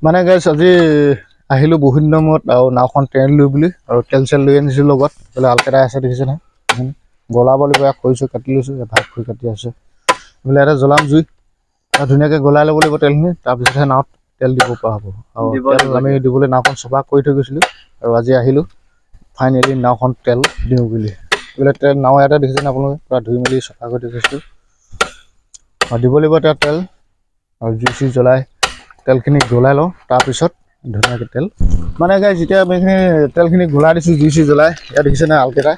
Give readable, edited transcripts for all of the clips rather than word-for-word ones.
মানে গাইছ আজি আহিলোঁ বহুত দিনৰ মূৰত আৰু নাওখন ট্ৰেইন লৈ বুলি আৰু তেল চেল লৈ আনিছোঁ লগত বোলে আলকেইটা আছে দেখিছে নাই গলাব লাগিব ইয়াক খৰিছোঁ কাটি লৈছোঁ ভাত খৰি কাটি আছে বোলে এটা জ্বলাম জুই ধুনীয়াকৈ গলাই ল'ব লাগিব তেলখিনি তাৰপিছতহে নাৱত তেল দিব পৰা হ'ব আৰু তেল আমি দিবলৈ নাওখন চফা কৰি থৈ গৈছিলোঁ আৰু আজি আহিলোঁ ফাইনেলি নাওখন তেল দিওঁ বুলি বোলে তেল নাও ইয়াতে দেখিছেনে আপোনালোকে পূৰা ধুই মেলি চফা কৰি থৈ গৈছিলোঁ আৰু দিব লাগিব এতিয়া তেল আৰু জুই চুই জ্বলাই তেলখিনি গলাই লওঁ তাৰপিছত ধুনীয়াকৈ তেল মানে গাই যেতিয়া আমি এইখিনি তেলখিনি গলাই দিছোঁ জুই চুই জ্বলাই ইয়াত দেখিছেনে আলকেইটা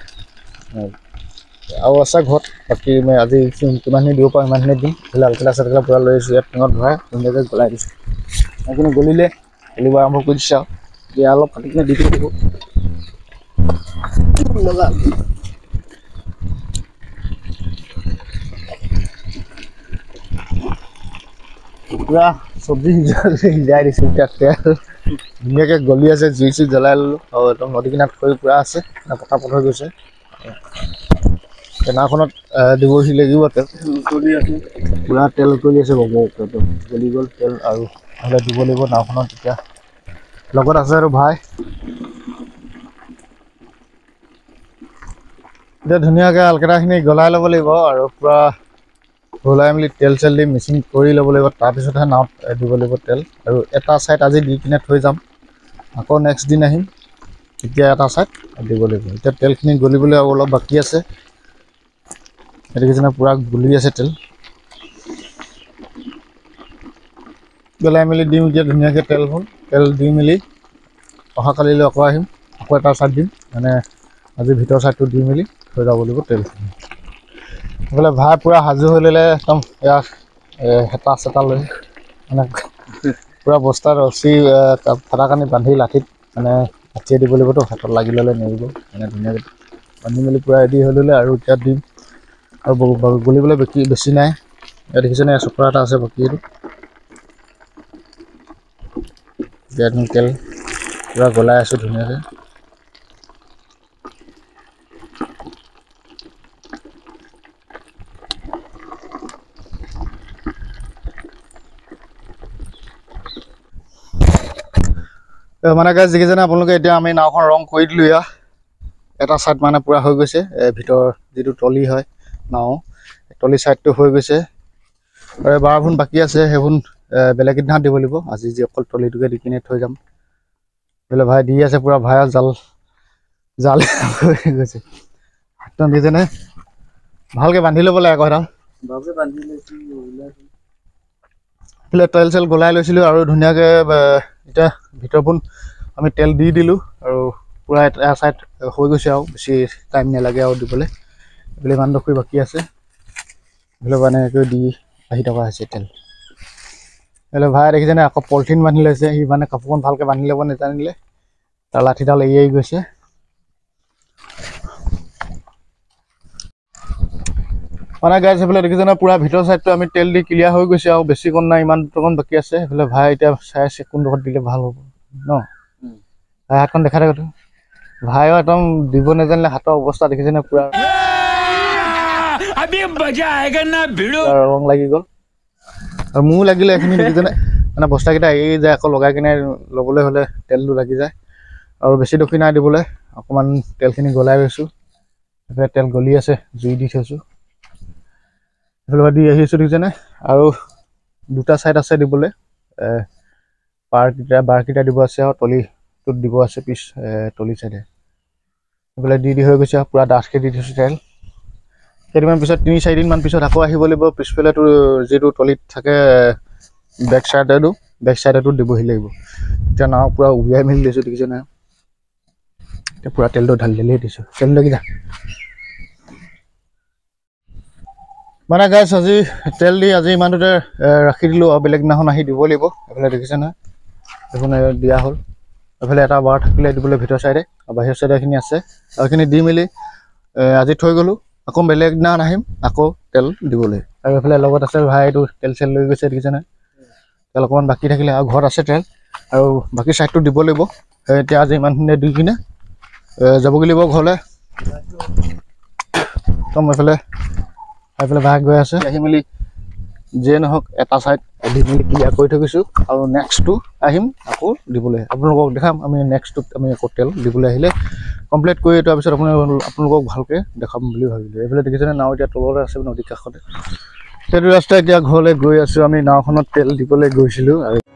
আৰু আছে ঘৰত বাকী মই আজি কিমানখিনি দিব পাৰোঁ সিমানখিনি দিম বোলে আলকেইটা চালকেইটা পূৰা লৈ আহিছোঁ ইয়াত টিঙত ভৰাই ধুনীয়াকৈ গলাই দিছোঁ সেইখিনি গলিলে গলিব আৰম্ভ কৰি দিছে আৰু এতিয়া অলপ কাটি কিনে দি দিব লগা পুৰা চব্জি সিজাই দিছোঁ এতিয়া তেল ধুনীয়াকৈ গলি আছে জুই চুই জ্বলাই ল'লোঁ আৰু একদম নদী কিনাৰত খৰি পুৰা আছে পটাপট হৈ গৈছে নাওখনত দিবহি লাগিব তেল উতলি আছে পুৰা তেল উতলি আছে গলি গ'ল তেল আৰু নহ'লে দিব লাগিব নাওখনত তেতিয়া লগত আছে আৰু ভাই এতিয়া ধুনীয়াকৈ আলকেইটাখিনি গলাই ল'ব লাগিব আৰু পূৰা গলাই মেলি তেল চেল দি মিক্সিং কৰি ল'ব লাগিব তাৰপিছতহে নাৱত দিব লাগিব তেল আৰু এটা ছাইড আজি দি কিনে থৈ যাম আকৌ নেক্সট দিন আহিম তেতিয়া এটা ছাইড দিব লাগিব এতিয়া তেলখিনি গলিবলৈ আৰু অলপ বাকী আছে দেখিছেনে পূৰা গুলি আছে তেল গলাই মেলি দিওঁ এতিয়া ধুনীয়াকৈ তেল দি মেলি অহাকালিলৈ আকৌ আহিম আকৌ এটা ছাইড দিম মানে আজি ভিতৰ ছাইডটো দি মেলি থৈ যাব লাগিব তেলখিনি এইফালে ভাই পূৰা সাজু হৈ ল'লে একদম ইয়াক হেতা চেতা লৈ মানে পূৰা বস্তাত ৰছী ফটা কানি বান্ধি লাঠিত মানে হাঠিয়াই দিব লাগিবতো হাতত লাগি ল'লে নেৰিব মানে ধুনীয়াকৈ বান্ধি মেলি পূৰা ৰেডি হৈ ল'লে আৰু এতিয়া দিম আৰু গলিবলৈ বেছি নাই ইয়াত দেখিছেনে চপৰা এটা আছে বাকী এইটো এতিয়া তেল পূৰা গলাই আছোঁ ধুনীয়াকৈ মানে গাইজ দেখিছেনে আপোনালোকে এতিয়া আমি নাওখন ৰং কৰি দিলোঁ এটা ছাইড মানে পূৰা হৈ গৈছে ভিতৰ যিটো তলি হয় নাও তলি ছাইডটো হৈ গৈছে আৰু 12 ফুট বাকী আছে সেইবোৰ বেলেগ দিনাত দিব লাগিব আজি যি অকল তলিটোকে দি কিনে থৈ যাম বোলে ভাই দি আছে পূৰা ভাই জাল হৈ গৈছে একদম দেখিছেনে ভালকৈ বান্ধি ল'ব লাগে আকৌ এডাল ভালকৈ বান্ধি লৈছোঁ তেল চেল গলাই লৈছিলোঁ আৰু ধুনীয়াকৈ এতিয়া ভিতৰবোৰ আমি তেল দি দিলোঁ আৰু পূৰা এটা ছাইড হৈ গৈছে আৰু বেছি টাইম নালাগে আৰু দিবলৈ এইফালে ইমানডোখৰ বাকী আছে এইফালে মানে এনেকৈ দি আহি থকা হৈছে তেল এইফালে ভাই দেখিছেনে আকৌ পলিথিন বান্ধি লৈছে সি মানে কাপোৰখন ভালকৈ বান্ধি ল'ব নাজানিলে তাৰ লাঠিডাল এৰি গৈছে মানে গাইজ সেইফালে দেখিছেনে পূৰা ভিতৰ ছাইডটো আমি তেল দি ক্লিয়াৰ হৈ গৈছে আৰু বেছি কণ নাই ইমান দুটকণ বাকী আছে সেইফালে ভাই এতিয়া চাই আছে কোনডোখৰত দিলে ভাল হ'ব ন ভাই হাতখন দেখা থাকোঁ ভাইও একদম দিব নাজানিলে হাতৰ অৱস্থা দেখিছেনে পূৰা ৰং লাগি গ'ল আৰু মোৰো লাগিলে এইখিনি দেখিছেনে মানে বস্তাকেইটা এৰি যায় আকৌ লগাই কিনে ল'বলৈ হ'লে তেলটো লাগি যায় আৰু বেছি দখি নাই দিবলৈ অকণমান তেলখিনি গলাই গৈছোঁ সেইফালে তেল গলি আছে জুই দি থৈছোঁ সেইফালে দি আহিছোঁ দেখিছেনে আৰু দুটা ছাইড আছে দিবলৈ বাৰকেইটা দিব আছে আৰু তলিটোত দিব আছে পিছ তলি চাইডে সেইফালে দি হৈ গৈছে পূৰা ডাঠকৈ দি থৈছোঁ তেল কেইদিনমান পিছত 3-4 দিনমান পিছত আকৌ আহিব লাগিব পিছফালেতো যিটো তলিত থাকে বেক চাইডেতো দিবহি লাগিব এতিয়া নাও পূৰা উলিয়াই মেলি দিছোঁ দেখিছেনে এতিয়া পূৰা তেলটো ঢালি দিছোঁ তেল লাগি যা মানে গাইছ আজি তেল দি আজি ইমানটোতে ৰাখি দিলোঁ আৰু বেলেগ দিনাখন আহি দিব লাগিব এইফালে দেখিছে নহয় এইখন দিয়া হ'ল এইফালে এটা বাৰ থাকিলে দিবলৈ ভিতৰ চাইডে আৰু বাহিৰৰ চাইডে এইখিনি আছে আৰু এইখিনি দি মেলি আজি থৈ গ'লোঁ আকৌ বেলেগ দিনা আহিম আকৌ তেল দিবলৈ আৰু এইফালে লগত আছে ভাই এইটো তেল চেল লৈ গৈছে দেখিছে নহয় তেল অকণমান বাকী থাকিলে আৰু ঘৰত আছে তেল আৰু বাকী চাইডটো দিব লাগিব এতিয়া আজি ইমানখিনি দি কিনে যাবগৈ লাগিব ঘৰলৈ একদম এইফালে ভাই গৈ আছে আহি মেলি যিয়ে নহওক এটা ছাইড দি মেলি ক্লিয়াৰ কৰি থৈ গৈছোঁ আৰু নেক্সটটো আহিম আকৌ দিবলৈ আপোনালোকক দেখাম আমি নেক্সটটোত আমি আকৌ তেল দিবলৈ আহিলে কমপ্লিট কৰি তাৰপিছত আপোনালোকক ভালকৈ দেখাম বুলি ভাবিলোঁ এইফালে দেখিছেনে নাও এতিয়া তলতে আছে নদীৰ কাষতে সেইটো ৰাস্তা এতিয়া ঘৰলৈ গৈ আছোঁ আমি নাওখনত তেল দিবলৈ গৈছিলোঁ আৰু